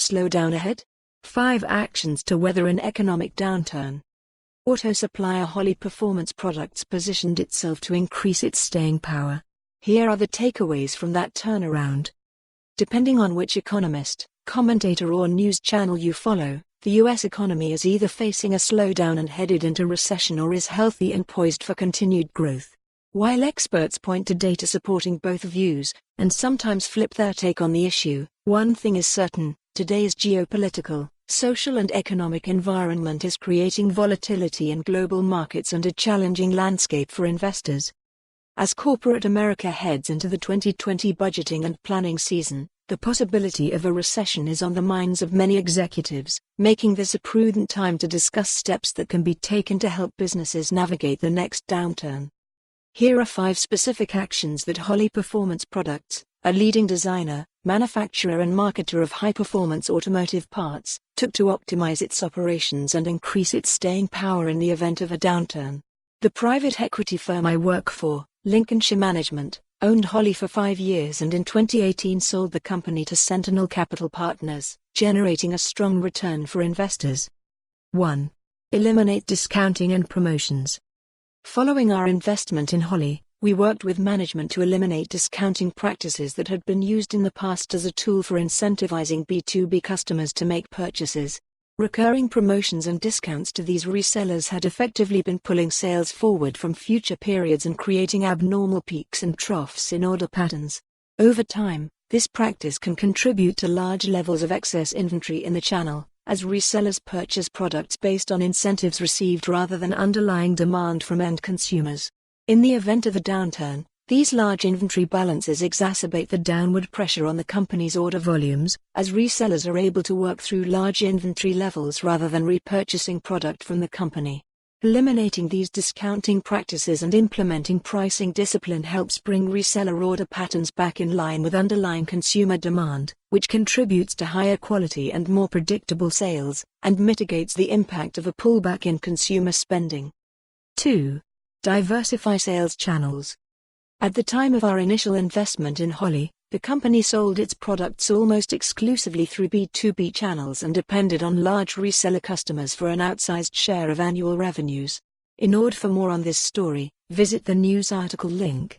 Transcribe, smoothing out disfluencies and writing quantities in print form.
slowdown ahead? 5 actions to weather an economic downturn. Auto supplier Holley Performance Products positioned itself to increase its staying power. Here are the takeaways from that turnaround. Depending on which economist, commentator or news channel you follow, the US economy is either facing a slowdown and headed into recession or is healthy and poised for continued growth. While experts point to data supporting both views, and sometimes flip their take on the issue, one thing is certain: today's geopolitical, social and economic environment is creating volatility in global markets and a challenging landscape for investors. As corporate America heads into the 2020 budgeting and planning season, the possibility of a recession is on the minds of many executives, making this a prudent time to discuss steps that can be taken to help businesses navigate the next downturn. Here are 5 specific actions that Holley Performance Products, a leading designer, manufacturer and marketer of high-performance automotive parts, took to optimize its operations and increase its staying power in the event of a downturn. The private equity firm I work for, Lincolnshire Management, owned Holley for 5 years and in 2018 sold the company to Sentinel Capital Partners, generating a strong return for investors. 1. Eliminate discounting and promotions. Following our investment in Holley, we worked with management to eliminate discounting practices that had been used in the past as a tool for incentivizing B2B customers to make purchases. Recurring promotions and discounts to these resellers had effectively been pulling sales forward from future periods and creating abnormal peaks and troughs in order patterns. Over time, this practice can contribute to large levels of excess inventory in the channel, as resellers purchase products based on incentives received rather than underlying demand from end consumers. In the event of a downturn, these large inventory balances exacerbate the downward pressure on the company's order volumes, as resellers are able to work through large inventory levels rather than repurchasing product from the company. Eliminating these discounting practices and implementing pricing discipline helps bring reseller order patterns back in line with underlying consumer demand, which contributes to higher quality and more predictable sales, and mitigates the impact of a pullback in consumer spending. 2. Diversify sales channels. At the time of our initial investment in Holley, the company sold its products almost exclusively through B2B channels and depended on large reseller customers for an outsized share of annual revenues. In order for more on this story, visit the news article link.